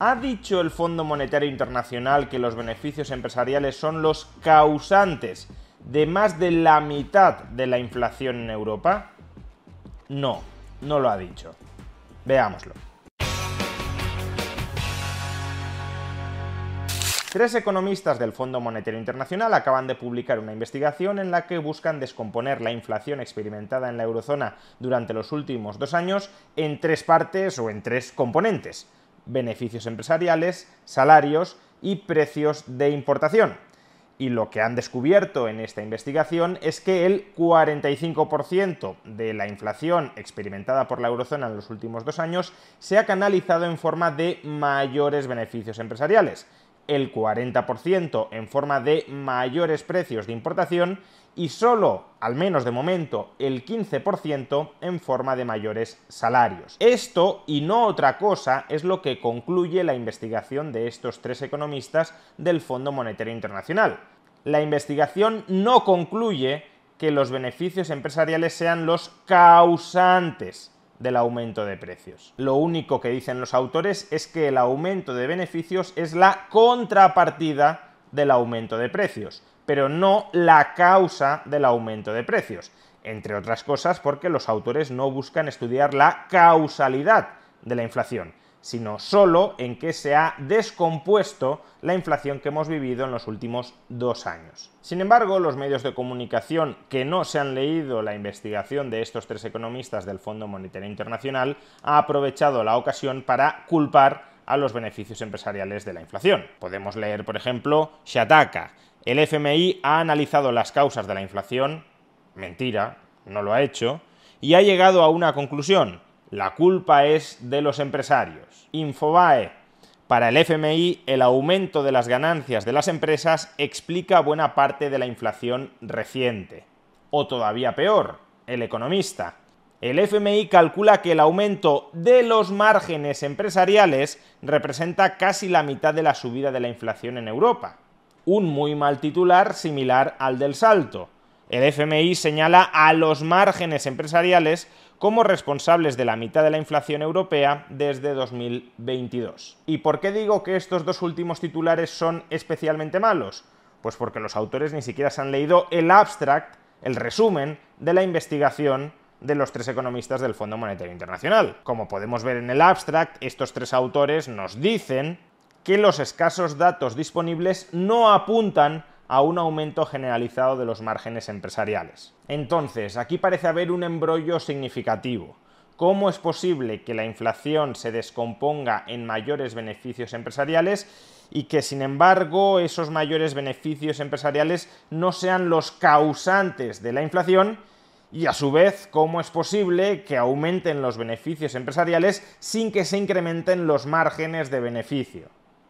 ¿Ha dicho el Fondo Monetario Internacional que los beneficios empresariales son los causantes de más de la mitad de la inflación en Europa? No, no lo ha dicho. Veámoslo. Tres economistas del Fondo Monetario Internacional acaban de publicar una investigación en la que buscan descomponer la inflación experimentada en la eurozona durante los últimos 2 años en 3 partes o en 3 componentes: beneficios empresariales, salarios y precios de importación. Y lo que han descubierto en esta investigación es que el 45% de la inflación experimentada por la eurozona en los últimos 2 años se ha canalizado en forma de mayores beneficios empresariales, el 40% en forma de mayores precios de importación y solo, al menos de momento, el 15% en forma de mayores salarios. Esto, y no otra cosa, es lo que concluye la investigación de estos 3 economistas del Fondo Monetario Internacional. La investigación no concluye que los beneficios empresariales sean los causantes del aumento de precios. Lo único que dicen los autores es que el aumento de beneficios es la contrapartida del aumento de precios, pero no la causa del aumento de precios, entre otras cosas porque los autores no buscan estudiar la causalidad de la inflación, sino solo en qué se ha descompuesto la inflación que hemos vivido en los últimos 2 años. Sin embargo, los medios de comunicación que no se han leído la investigación de estos 3 economistas del Fondo Monetario Internacional han aprovechado la ocasión para culpar a los beneficios empresariales de la inflación. Podemos leer, por ejemplo, Shataka: el FMI ha analizado las causas de la inflación. Mentira, no lo ha hecho, y ha llegado a una conclusión: la culpa es de los empresarios. Infobae: para el FMI, el aumento de las ganancias de las empresas explica buena parte de la inflación reciente. O todavía peor, El Economista: el FMI calcula que el aumento de los márgenes empresariales representa casi la mitad de la subida de la inflación en Europa. Un muy mal titular similar al del Salto. El FMI señala a los márgenes empresariales como responsables de la mitad de la inflación europea desde 2022. ¿Y por qué digo que estos 2 últimos titulares son especialmente malos? Pues porque los autores ni siquiera se han leído el abstract, el resumen de la investigación de los 3 economistas del Fondo Monetario Internacional. Como podemos ver en el abstract, estos 3 autores nos dicen que los escasos datos disponibles no apuntan a un aumento generalizado de los márgenes empresariales. Entonces, aquí parece haber un embrollo significativo. ¿Cómo es posible que la inflación se descomponga en mayores beneficios empresariales y que, sin embargo, esos mayores beneficios empresariales no sean los causantes de la inflación? Y, a su vez, ¿cómo es posible que aumenten los beneficios empresariales sin que se incrementen los márgenes de beneficio?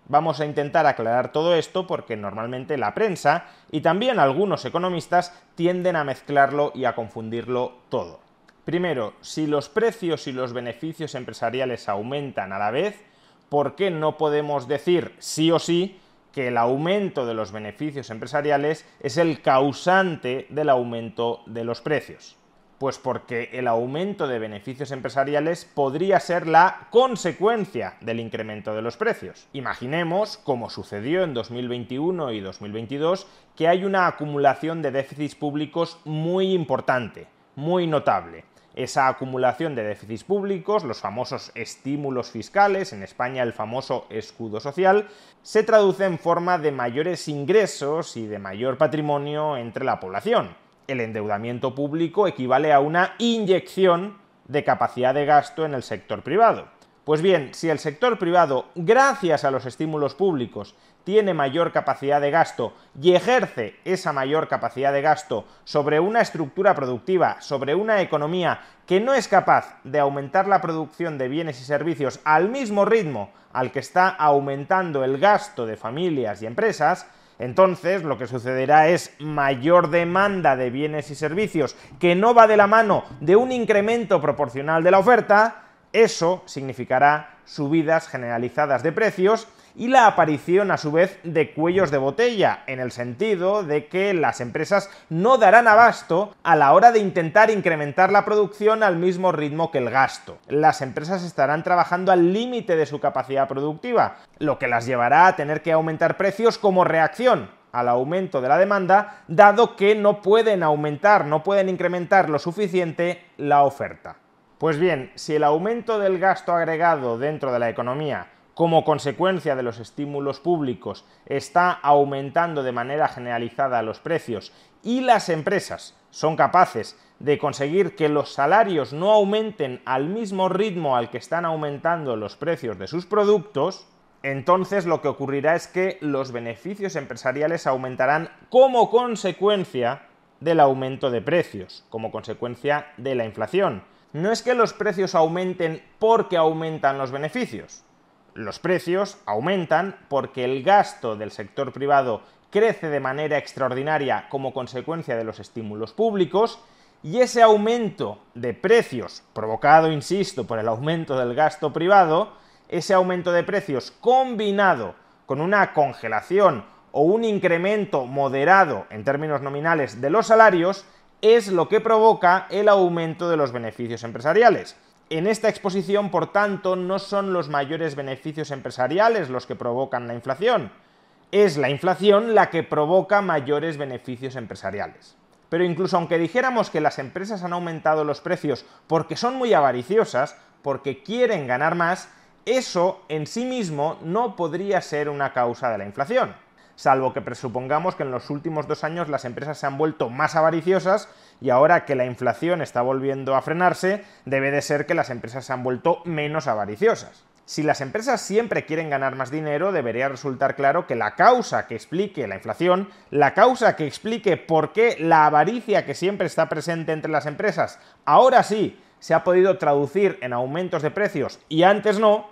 Vamos a intentar aclarar todo esto porque normalmente la prensa y también algunos economistas tienden a mezclarlo y a confundirlo todo. Primero, si los precios y los beneficios empresariales aumentan a la vez, ¿por qué no podemos decir sí o sí que el aumento de los beneficios empresariales es el causante del aumento de los precios? Pues porque el aumento de beneficios empresariales podría ser la consecuencia del incremento de los precios. Imaginemos, como sucedió en 2021 y 2022, que hay una acumulación de déficits públicos muy importante, muy notable. Esa acumulación de déficits públicos, los famosos estímulos fiscales, en España el famoso escudo social, se traduce en forma de mayores ingresos y de mayor patrimonio entre la población. El endeudamiento público equivale a una inyección de capacidad de gasto en el sector privado. Pues bien, si el sector privado, gracias a los estímulos públicos, tiene mayor capacidad de gasto y ejerce esa mayor capacidad de gasto sobre una estructura productiva, sobre una economía que no es capaz de aumentar la producción de bienes y servicios al mismo ritmo al que está aumentando el gasto de familias y empresas, entonces lo que sucederá es mayor demanda de bienes y servicios que no va de la mano de un incremento proporcional de la oferta, Eso significará subidas generalizadas de precios y la aparición a su vez de cuellos de botella, en el sentido de que las empresas no darán abasto a la hora de intentar incrementar la producción al mismo ritmo que el gasto. Las empresas estarán trabajando al límite de su capacidad productiva, lo que las llevará a tener que aumentar precios como reacción al aumento de la demanda, dado que no pueden incrementar lo suficiente la oferta. Pues bien, si el aumento del gasto agregado dentro de la economía como consecuencia de los estímulos públicos está aumentando de manera generalizada los precios y las empresas son capaces de conseguir que los salarios no aumenten al mismo ritmo al que están aumentando los precios de sus productos, entonces lo que ocurrirá es que los beneficios empresariales aumentarán como consecuencia del aumento de precios, como consecuencia de la inflación. No es que los precios aumenten porque aumentan los beneficios. Los precios aumentan porque el gasto del sector privado crece de manera extraordinaria como consecuencia de los estímulos públicos y ese aumento de precios, provocado, insisto, por el aumento del gasto privado, ese aumento de precios combinado con una congelación o un incremento moderado en términos nominales de los salarios es lo que provoca el aumento de los beneficios empresariales. En esta exposición, por tanto, no son los mayores beneficios empresariales los que provocan la inflación. Es la inflación la que provoca mayores beneficios empresariales. Pero incluso aunque dijéramos que las empresas han aumentado los precios porque son muy avariciosas, porque quieren ganar más, eso en sí mismo no podría ser una causa de la inflación. Salvo que presupongamos que en los últimos 2 años las empresas se han vuelto más avariciosas y ahora que la inflación está volviendo a frenarse, debe de ser que las empresas se han vuelto menos avariciosas. Si las empresas siempre quieren ganar más dinero, debería resultar claro que la causa que explique la inflación, la causa que explique por qué la avaricia que siempre está presente entre las empresas, ahora sí se ha podido traducir en aumentos de precios y antes no,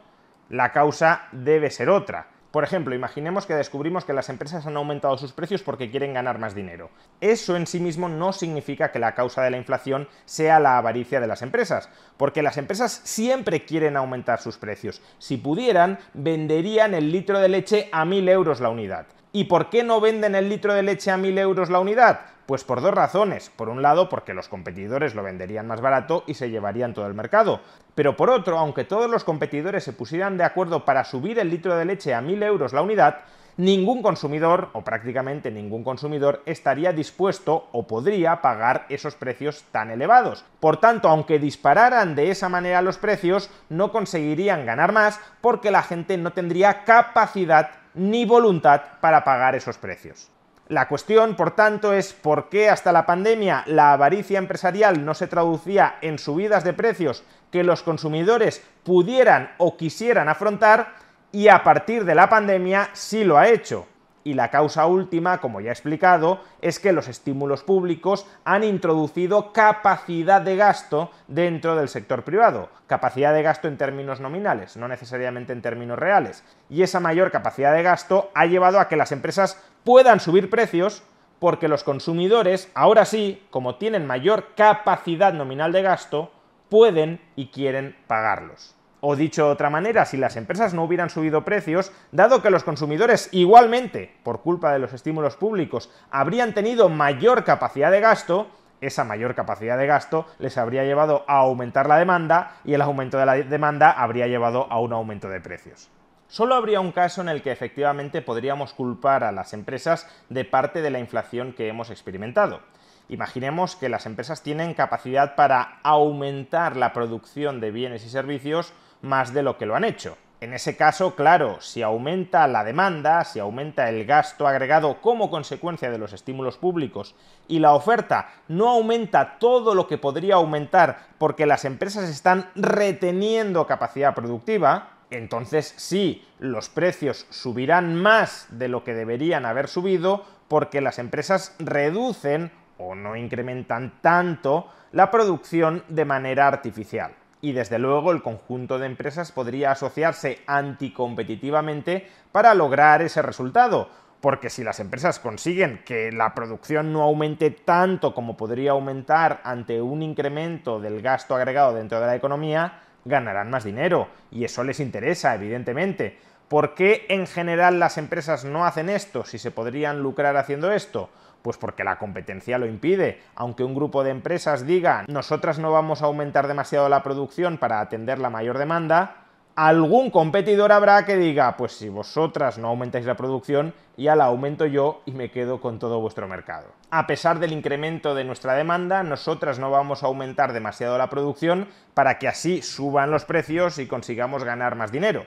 la causa debe ser otra. Por ejemplo, imaginemos que descubrimos que las empresas han aumentado sus precios porque quieren ganar más dinero. Eso en sí mismo no significa que la causa de la inflación sea la avaricia de las empresas, porque las empresas siempre quieren aumentar sus precios. Si pudieran, venderían el litro de leche a 1.000 euros la unidad. ¿Y por qué no venden el litro de leche a 1.000 euros la unidad? Pues por 2 razones. Por un lado, porque los competidores lo venderían más barato y se llevarían todo el mercado. Pero por otro, aunque todos los competidores se pusieran de acuerdo para subir el litro de leche a 1.000 euros la unidad, ningún consumidor, o prácticamente ningún consumidor, estaría dispuesto o podría pagar esos precios tan elevados. Por tanto, aunque dispararan de esa manera los precios, no conseguirían ganar más porque la gente no tendría capacidad ni voluntad para pagar esos precios. La cuestión, por tanto, es por qué hasta la pandemia la avaricia empresarial no se traducía en subidas de precios que los consumidores pudieran o quisieran afrontar y a partir de la pandemia sí lo ha hecho. Y la causa última, como ya he explicado, es que los estímulos públicos han introducido capacidad de gasto dentro del sector privado. Capacidad de gasto en términos nominales, no necesariamente en términos reales. Y esa mayor capacidad de gasto ha llevado a que las empresas puedan subir precios porque los consumidores, ahora sí, como tienen mayor capacidad nominal de gasto, pueden y quieren pagarlos. O dicho de otra manera, si las empresas no hubieran subido precios, dado que los consumidores igualmente, por culpa de los estímulos públicos, habrían tenido mayor capacidad de gasto, esa mayor capacidad de gasto les habría llevado a aumentar la demanda y el aumento de la demanda habría llevado a un aumento de precios. Solo habría un caso en el que efectivamente podríamos culpar a las empresas de parte de la inflación que hemos experimentado. Imaginemos que las empresas tienen capacidad para aumentar la producción de bienes y servicios más de lo que lo han hecho. En ese caso, claro, si aumenta la demanda, si aumenta el gasto agregado como consecuencia de los estímulos públicos y la oferta no aumenta todo lo que podría aumentar porque las empresas están reteniendo capacidad productiva, entonces sí, los precios subirán más de lo que deberían haber subido porque las empresas reducen o no incrementan tanto la producción de manera artificial. Y desde luego el conjunto de empresas podría asociarse anticompetitivamente para lograr ese resultado, porque si las empresas consiguen que la producción no aumente tanto como podría aumentar ante un incremento del gasto agregado dentro de la economía, ganarán más dinero, y eso les interesa, evidentemente. ¿Por qué en general las empresas no hacen esto si se podrían lucrar haciendo esto? Pues porque la competencia lo impide. Aunque un grupo de empresas diga nosotras no vamos a aumentar demasiado la producción para atender la mayor demanda, algún competidor habrá que diga pues si vosotras no aumentáis la producción, ya la aumento yo y me quedo con todo vuestro mercado. A pesar del incremento de nuestra demanda, nosotras no vamos a aumentar demasiado la producción para que así suban los precios y consigamos ganar más dinero.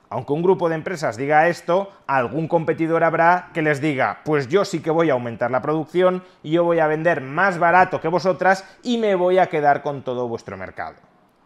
Aunque un grupo de empresas diga esto, algún competidor habrá que les diga pues yo sí que voy a aumentar la producción, yo voy a vender más barato que vosotras y me voy a quedar con todo vuestro mercado.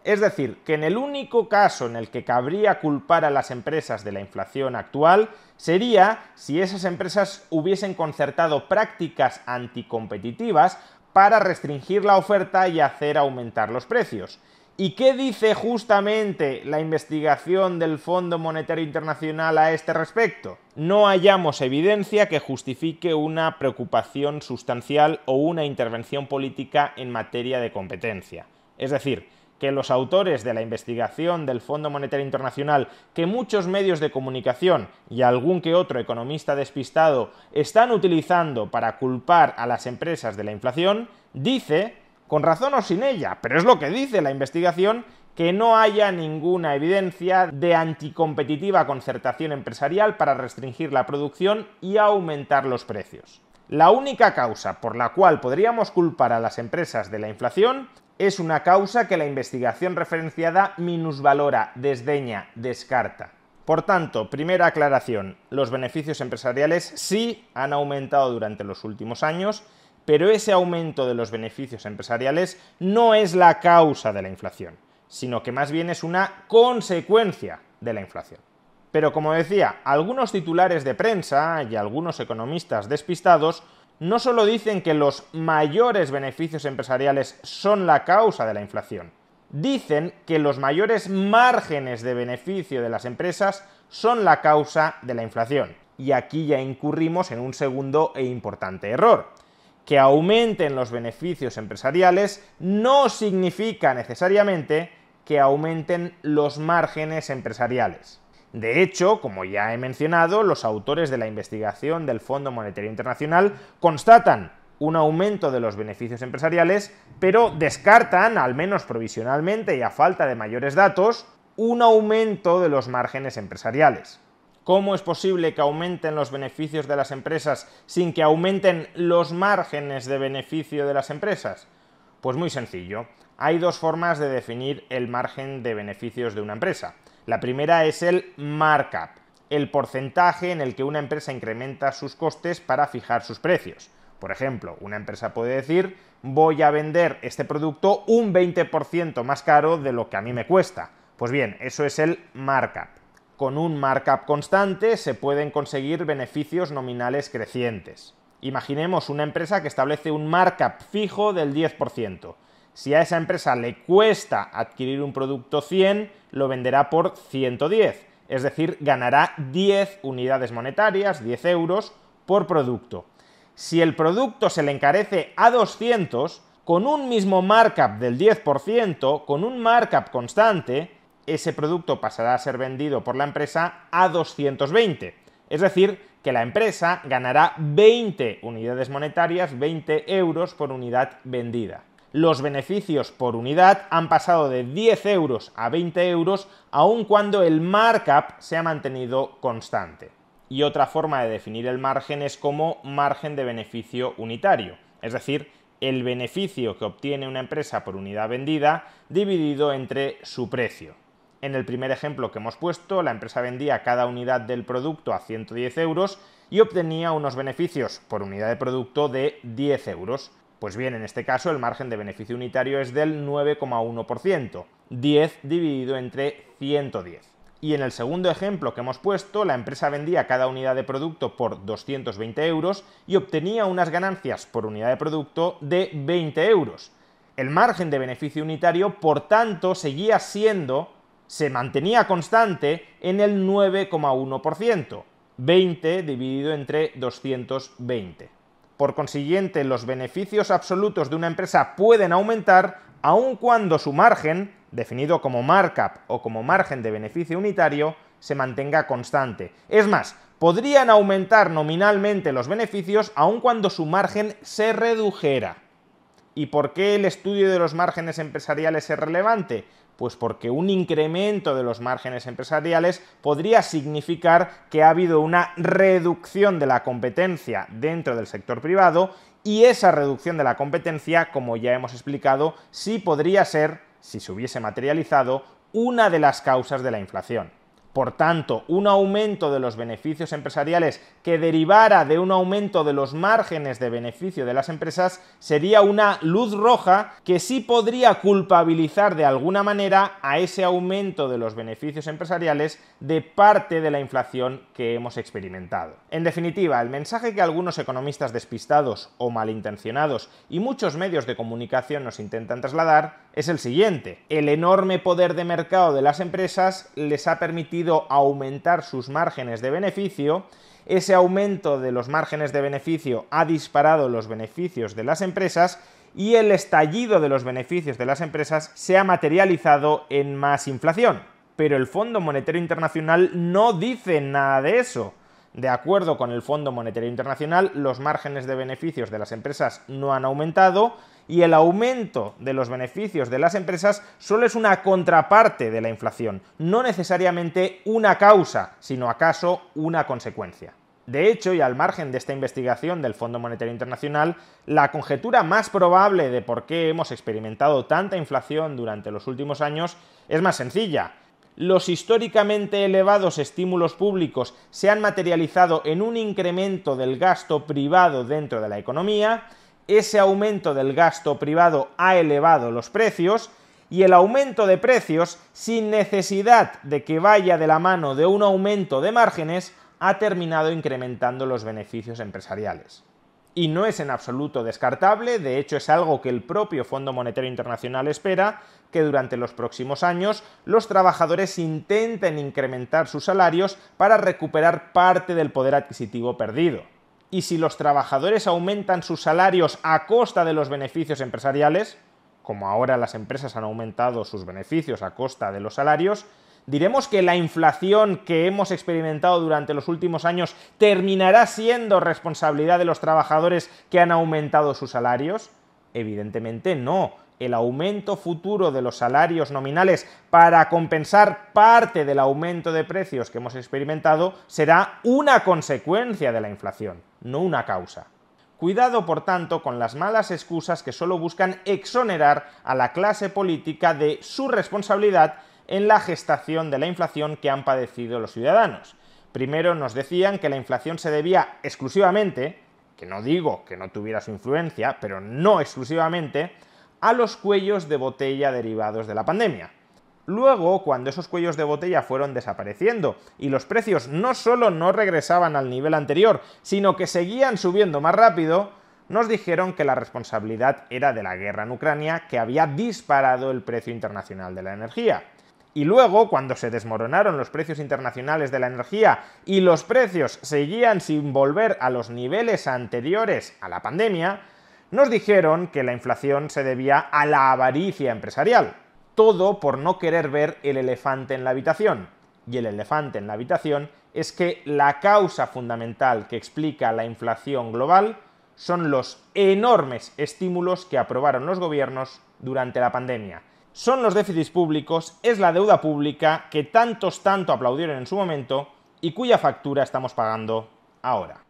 Es decir, que en el único caso en el que cabría culpar a las empresas de la inflación actual sería si esas empresas hubiesen concertado prácticas anticompetitivas para restringir la oferta y hacer aumentar los precios. ¿Y qué dice justamente la investigación del Fondo Monetario Internacional a este respecto? No hallamos evidencia que justifique una preocupación sustancial o una intervención política en materia de competencia. Es decir, que los autores de la investigación del Fondo Monetario Internacional, que muchos medios de comunicación y algún que otro economista despistado están utilizando para culpar a las empresas de la inflación, dice, con razón o sin ella, pero es lo que dice la investigación, que no haya ninguna evidencia de anticompetitiva concertación empresarial para restringir la producción y aumentar los precios. La única causa por la cual podríamos culpar a las empresas de la inflación es una causa que la investigación referenciada minusvalora, desdeña, descarta. Por tanto, primera aclaración, los beneficios empresariales sí han aumentado durante los últimos años, pero ese aumento de los beneficios empresariales no es la causa de la inflación, sino que más bien es una consecuencia de la inflación. Pero como decía, algunos titulares de prensa y algunos economistas despistados no solo dicen que los mayores beneficios empresariales son la causa de la inflación, dicen que los mayores márgenes de beneficio de las empresas son la causa de la inflación. Y aquí ya incurrimos en un segundo e importante error. Que aumenten los beneficios empresariales no significa necesariamente que aumenten los márgenes empresariales. De hecho, como ya he mencionado, los autores de la investigación del Fondo Monetario Internacional constatan un aumento de los beneficios empresariales, pero descartan, al menos provisionalmente y a falta de mayores datos, un aumento de los márgenes empresariales. ¿Cómo es posible que aumenten los beneficios de las empresas sin que aumenten los márgenes de beneficio de las empresas? Pues muy sencillo. Hay dos formas de definir el margen de beneficios de una empresa. La primera es el markup, el porcentaje en el que una empresa incrementa sus costes para fijar sus precios. Por ejemplo, una empresa puede decir, voy a vender este producto un 20% más caro de lo que a mí me cuesta. Pues bien, eso es el markup. Con un markup constante se pueden conseguir beneficios nominales crecientes. Imaginemos una empresa que establece un markup fijo del 10%. Si a esa empresa le cuesta adquirir un producto 100, lo venderá por 110, es decir, ganará 10 unidades monetarias, 10 euros, por producto. Si el producto se le encarece a 200, con un mismo markup del 10%, con un markup constante, ese producto pasará a ser vendido por la empresa a 220. Es decir, que la empresa ganará 20 unidades monetarias, 20 euros por unidad vendida. Los beneficios por unidad han pasado de 10 euros a 20 euros, aun cuando el markup se ha mantenido constante. Y otra forma de definir el margen es como margen de beneficio unitario, es decir, el beneficio que obtiene una empresa por unidad vendida dividido entre su precio. En el primer ejemplo que hemos puesto, la empresa vendía cada unidad del producto a 110 euros y obtenía unos beneficios por unidad de producto de 10 euros. Pues bien, en este caso el margen de beneficio unitario es del 9,1%, 10 dividido entre 110. Y en el segundo ejemplo que hemos puesto, la empresa vendía cada unidad de producto por 220 euros y obtenía unas ganancias por unidad de producto de 20 euros. El margen de beneficio unitario, por tanto, se mantenía constante en el 9,1%, 20 dividido entre 220. Por consiguiente, los beneficios absolutos de una empresa pueden aumentar aun cuando su margen definido como markup o como margen de beneficio unitario, se mantenga constante. Es más, podrían aumentar nominalmente los beneficios aun cuando su margen se redujera. ¿Y por qué el estudio de los márgenes empresariales es relevante? Pues porque un incremento de los márgenes empresariales podría significar que ha habido una reducción de la competencia dentro del sector privado, y esa reducción de la competencia, como ya hemos explicado, sí podría ser, si se hubiese materializado, una de las causas de la inflación. Por tanto, un aumento de los beneficios empresariales que derivara de un aumento de los márgenes de beneficio de las empresas sería una luz roja que sí podría culpabilizar de alguna manera a ese aumento de los beneficios empresariales de parte de la inflación que hemos experimentado. En definitiva, el mensaje que algunos economistas despistados o malintencionados y muchos medios de comunicación nos intentan trasladar es el siguiente: el enorme poder de mercado de las empresas les ha permitido aumentar sus márgenes de beneficio. Ese aumento de los márgenes de beneficio ha disparado los beneficios de las empresas y el estallido de los beneficios de las empresas se ha materializado en más inflación. Pero el Fondo Monetario Internacional no dice nada de eso. De acuerdo con el Fondo Monetario Internacional, los márgenes de beneficios de las empresas no han aumentado y el aumento de los beneficios de las empresas solo es una contraparte de la inflación, no necesariamente una causa, sino acaso una consecuencia. De hecho, y al margen de esta investigación del Fondo Monetario Internacional, la conjetura más probable de por qué hemos experimentado tanta inflación durante los últimos años es más sencilla. Los históricamente elevados estímulos públicos se han materializado en un incremento del gasto privado dentro de la economía. Ese aumento del gasto privado ha elevado los precios y el aumento de precios, sin necesidad de que vaya de la mano de un aumento de márgenes, ha terminado incrementando los beneficios empresariales. Y no es en absoluto descartable, de hecho es algo que el propio Fondo Monetario Internacional espera, que durante los próximos años los trabajadores intenten incrementar sus salarios para recuperar parte del poder adquisitivo perdido. Y si los trabajadores aumentan sus salarios a costa de los beneficios empresariales, como ahora las empresas han aumentado sus beneficios a costa de los salarios, ¿diremos que la inflación que hemos experimentado durante los últimos años terminará siendo responsabilidad de los trabajadores que han aumentado sus salarios? Evidentemente no. El aumento futuro de los salarios nominales para compensar parte del aumento de precios que hemos experimentado será una consecuencia de la inflación, no una causa. Cuidado, por tanto, con las malas excusas que solo buscan exonerar a la clase política de su responsabilidad en la gestación de la inflación que han padecido los ciudadanos. Primero nos decían que la inflación se debía exclusivamente, que no digo que no tuviera su influencia, pero no exclusivamente, a los cuellos de botella derivados de la pandemia. Luego, cuando esos cuellos de botella fueron desapareciendo y los precios no solo no regresaban al nivel anterior, sino que seguían subiendo más rápido, nos dijeron que la responsabilidad era de la guerra en Ucrania, que había disparado el precio internacional de la energía. Y luego, cuando se desmoronaron los precios internacionales de la energía y los precios seguían sin volver a los niveles anteriores a la pandemia, nos dijeron que la inflación se debía a la avaricia empresarial. Todo por no querer ver el elefante en la habitación. Y el elefante en la habitación es que la causa fundamental que explica la inflación global son los enormes estímulos que aprobaron los gobiernos durante la pandemia. Son los déficits públicos, es la deuda pública que tanto aplaudieron en su momento y cuya factura estamos pagando ahora.